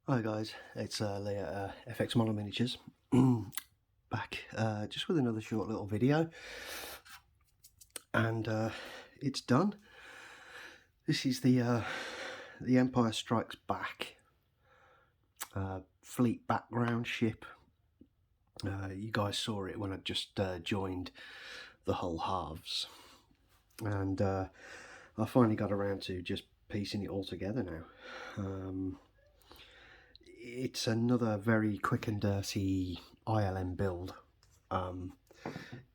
Hi guys, it's Lee at FX Model Miniatures back just with another short little video, and it's done. This is the Empire Strikes Back fleet background ship. You guys saw it when I just joined the hull halves, and I finally got around to just piecing it all together now. It's another very quick and dirty ILM build.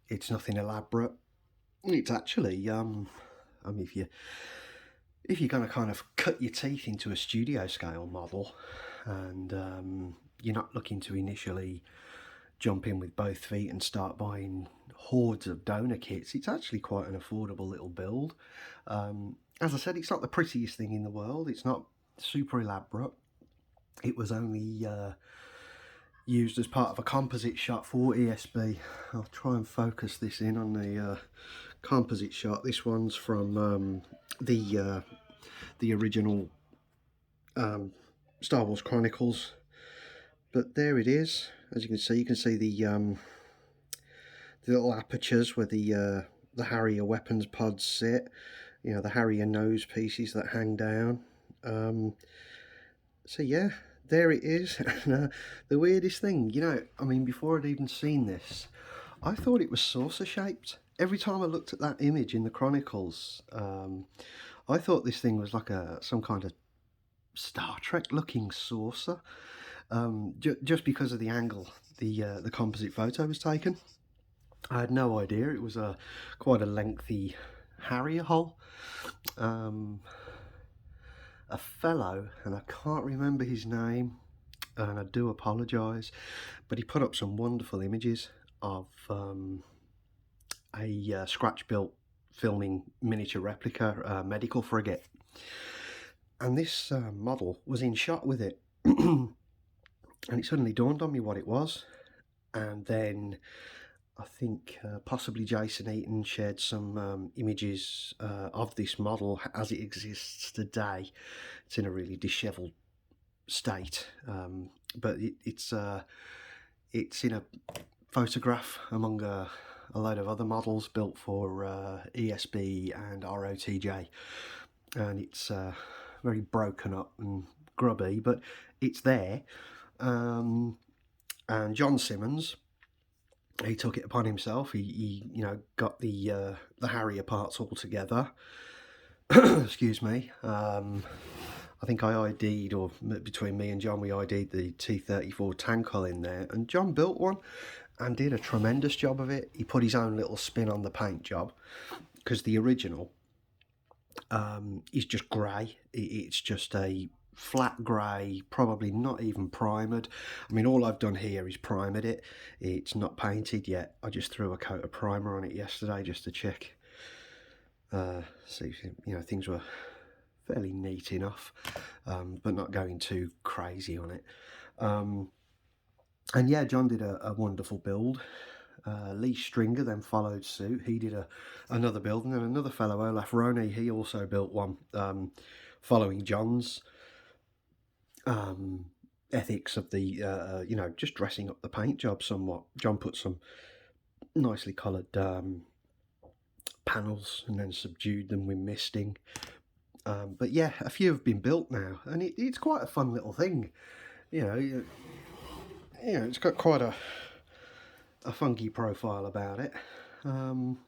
It's nothing elaborate. It's actually, I mean, if you're going to kind of cut your teeth into a studio scale model, and you're not looking to initially jump in with both feet and start buying hordes of donor kits, it's actually quite an affordable little build. As I said, it's not the prettiest thing in the world. It's not super elaborate. It was only used as part of a composite shot for ESB. I'll try and focus this in on the composite shot. This one's from the original Star Wars Chronicles. But there it is. As you can see the little apertures where the Harrier weapons pods sit. You know, the Harrier nose pieces that hang down. So yeah, there it is. The weirdest thing, you know, I mean, before I'd even seen this, I thought it was saucer shaped. Every time I looked at that image in the Chronicles, I thought this thing was like some kind of Star Trek looking saucer, just because of the angle the composite photo was taken. I had no idea it was quite a lengthy Harrier hull. A fellow, and I can't remember his name, and I do apologise, but he put up some wonderful images of a scratch-built filming miniature replica medical frigate, and this model was in shot with it. And it suddenly dawned on me what it was, and then I think possibly Jason Eaton shared some images of this model as it exists today. It's in a really dishevelled state, but it's in a photograph among a load of other models built for ESB and ROTJ, and it's very broken up and grubby, but it's there. And John Simmons, he took it upon himself. He you know, got the Harrier parts all together. Excuse me. I think I ID'd, or between me and John, we ID'd the T-34 tank hull in there, and John built one and did a tremendous job of it. He put his own little spin on the paint job, because the original is just grey. It's just a flat grey, probably not even primered. I mean, all I've done here is primered it. It's not painted yet. I just threw a coat of primer on it yesterday just to check, see if, you know, things were fairly neat enough, but not going too crazy on it. And yeah, John did a wonderful build. Lee Stringer then followed suit. He did another build, and then another fellow, Olaf Roney, he also built one, following John's ethics of the you know, just dressing up the paint job somewhat. John put some nicely coloured panels and then subdued them with misting. But yeah, a few have been built now, and it's quite a fun little thing. You know, it's got quite a funky profile about it. You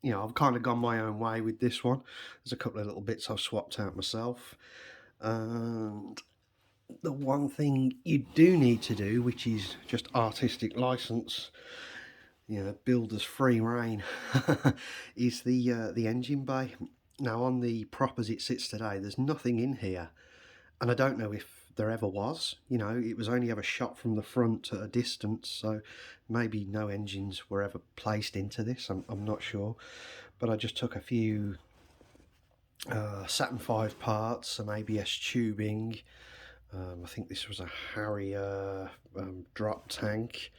know, I've kind of gone my own way with this one. There's a couple of little bits I've swapped out myself, and the one thing you do need to do, which is just artistic license, you know, builder's free reign, is the engine bay. Now, on the prop as it sits today, there's nothing in here, and I don't know if there ever was. You know, it was only ever shot from the front at a distance, so maybe no engines were ever placed into this. I'm not sure, but I just took a few Saturn V parts, some ABS tubing. I think this was a Harrier drop tank,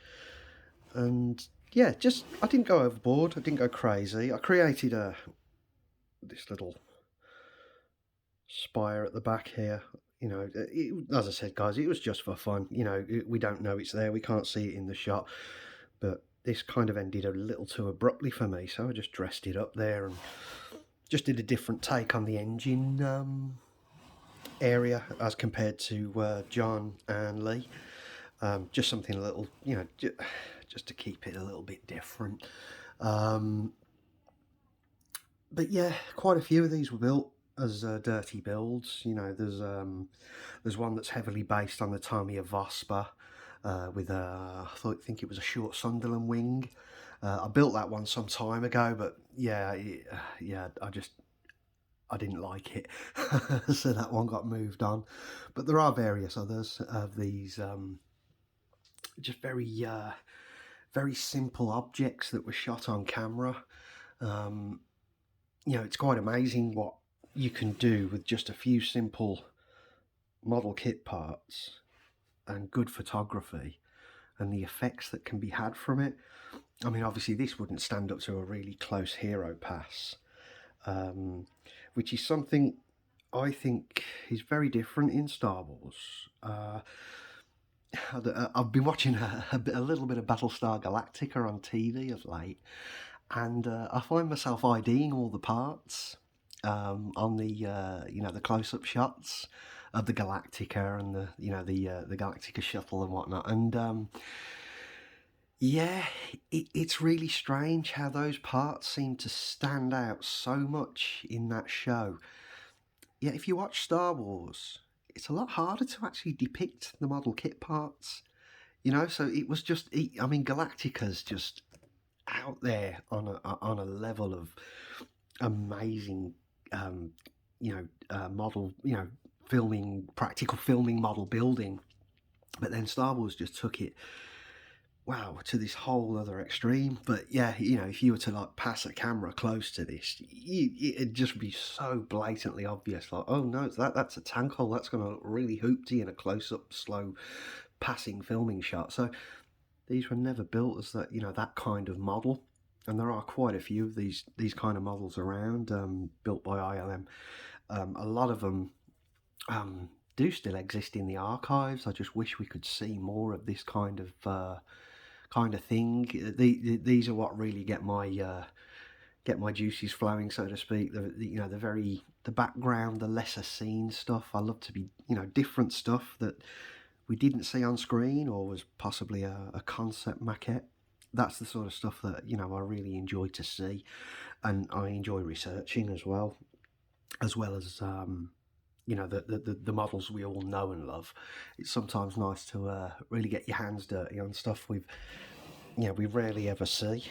and yeah, just, I didn't go overboard. I didn't go crazy. I created this little spire at the back here. You know, as I said, guys, it was just for fun. You know, we don't know it's there. We can't see it in the shot. But this kind of ended a little too abruptly for me, so I just dressed it up there and just did a different take on the engine area as compared to John and Lee. Just something a little, you know, just to keep it a little bit different. But yeah, quite a few of these were built as dirty builds. You know, there's one that's heavily based on the Tamiya Vosper with I think it was a short Sunderland wing. I built that one some time ago, but yeah, I didn't like it, so that one got moved on. But there are various others of these just very simple objects that were shot on camera. You know, it's quite amazing what you can do with just a few simple model kit parts and good photography and the effects that can be had from it. I mean, obviously this wouldn't stand up to a really close hero pass, which is something I think is very different in Star Wars. I've been watching a little bit of Battlestar Galactica on TV of late, and I find myself IDing all the parts on the the close-up shots of the Galactica and the Galactica shuttle and whatnot, and yeah, it's really strange how those parts seem to stand out so much in that show. Yeah, if you watch Star Wars, it's a lot harder to actually depict the model kit parts. You know, so it was just, I mean, Galactica's just out there on a level of amazing, model, practical filming, model building. But then Star Wars just took it, wow, to this whole other extreme. But yeah, you know, if you were to like pass a camera close to this, it'd just be so blatantly obvious. Like, oh no, that's a tank hull. That's going to look really hoopty in a close-up, slow passing filming shot. So these were never built as that kind of model, and there are quite a few of these kind of models around, built by ILM. A lot of them do still exist in the archives. I just wish we could see more of this kind of thing. These are what really get my juices flowing, so to speak. The background, the lesser seen stuff. I love to be different stuff that we didn't see on screen or was possibly a concept maquette. That's the sort of stuff that I really enjoy to see, and I enjoy researching as well as the models we all know and love. It's sometimes nice to really get your hands dirty on stuff we rarely ever see,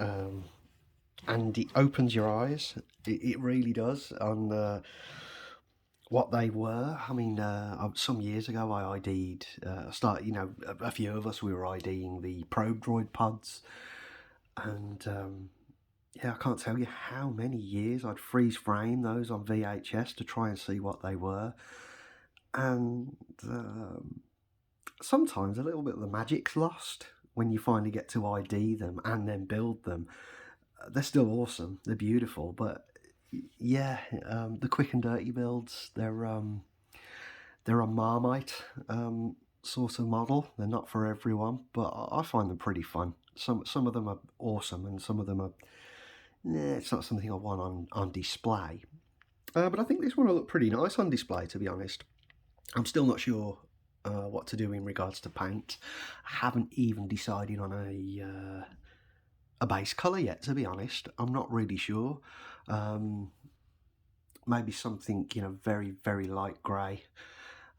and it opens your eyes. It really does on what they were. I mean, some years ago I ID'd, a few of us, we were IDing the probe droid pods, and yeah, I can't tell you how many years I'd freeze frame those on VHS to try and see what they were, and sometimes a little bit of the magic's lost when you finally get to ID them and then build them. They're still awesome, they're beautiful, but yeah, the quick and dirty builds, they're a Marmite sort of model. They're not for everyone, but I find them pretty fun. Some of them are awesome, and some of them are, it's not something I want on display. But I think this one will look pretty nice on display, to be honest. I'm still not sure what to do in regards to paint. I haven't even decided on a base colour yet, to be honest. I'm not really sure. Maybe something very, very light grey,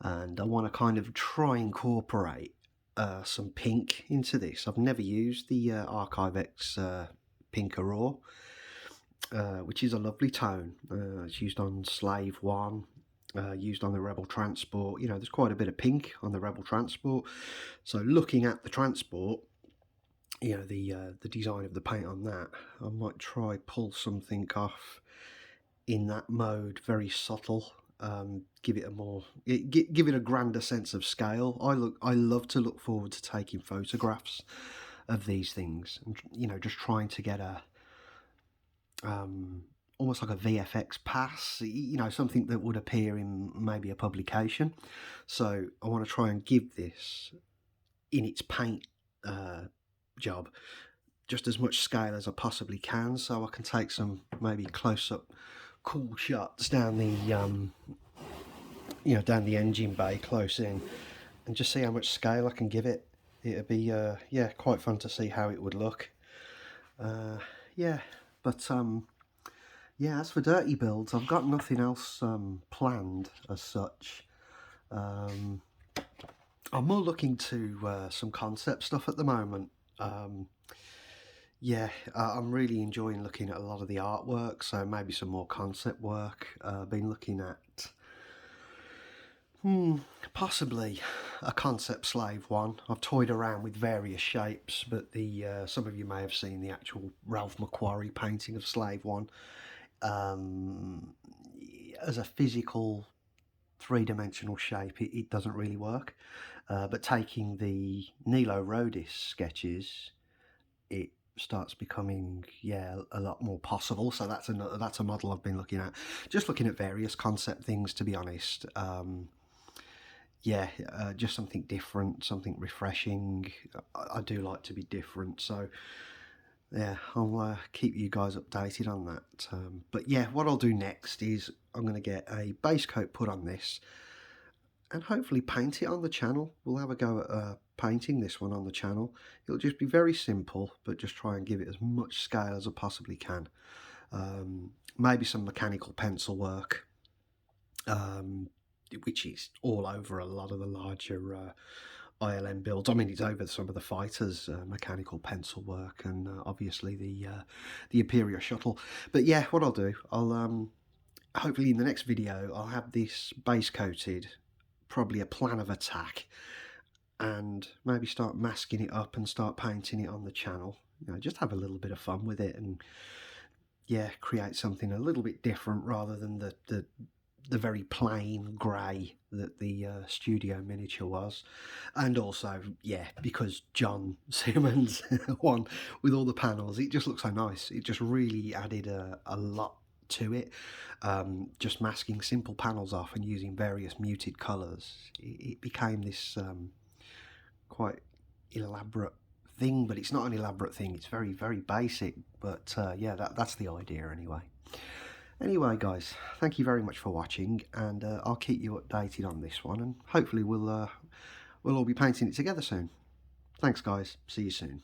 and I want to kind of try and incorporate some pink into this. I've never used the ArchiveX Pink Raw, which is a lovely tone. It's used on Slave 1, used on the Rebel Transport. There's quite a bit of pink on the Rebel Transport, so looking at the Transport, the design of the paint on that, I might try pull something off in that mode, very subtle. Give it a grander sense of scale. I love to look forward to taking photographs of these things, and just trying to get almost like a VFX pass, you know, something that would appear in maybe a publication. So I want to try and give this in its paint job just as much scale as I possibly can, so I can take some maybe close-up cool shots down the down the engine bay close in, and just see how much scale I can give it. It'd be yeah, quite fun to see how it would look. Yeah, but yeah, as for dirty builds, I've got nothing else planned as such. I'm more looking to some concept stuff at the moment. Yeah, I'm really enjoying looking at a lot of the artwork, so maybe some more concept work. Been looking at possibly a concept slave one. I've toyed around with various shapes, but the some of you may have seen the actual Ralph McQuarrie painting of slave one. As a physical three-dimensional shape, it doesn't really work. But taking the Nilo Rodis sketches, it starts becoming, yeah, a lot more possible. So that's a model I've been looking at. Just looking at various concept things, to be honest. Yeah, just something different, something refreshing. I do like to be different, so yeah, I'll keep you guys updated on that. But yeah, what I'll do next is I'm going to get a base coat put on this and hopefully paint it on the channel. We'll have a go at painting this one on the channel. It'll just be very simple, but just try and give it as much scale as I possibly can. Maybe some mechanical pencil work, which is all over a lot of the larger ILM builds. I mean, it's over some of the fighters' mechanical pencil work, and obviously the Imperial shuttle. But yeah, what I'll do, I'll hopefully in the next video I'll have this base coated, probably a plan of attack, and maybe start masking it up and start painting it on the channel. You know, just have a little bit of fun with it, and yeah, create something a little bit different rather than the very plain grey that the studio miniature was. And also, yeah, because John Simmons one with all the panels, it just looks so nice. It just really added a lot to it. Just masking simple panels off and using various muted colours, it became this quite elaborate thing. But it's not an elaborate thing, it's very, very basic. But yeah, that's the idea anyway. Anyway, guys, thank you very much for watching, and I'll keep you updated on this one, and hopefully we'll all be painting it together soon. Thanks, guys. See you soon.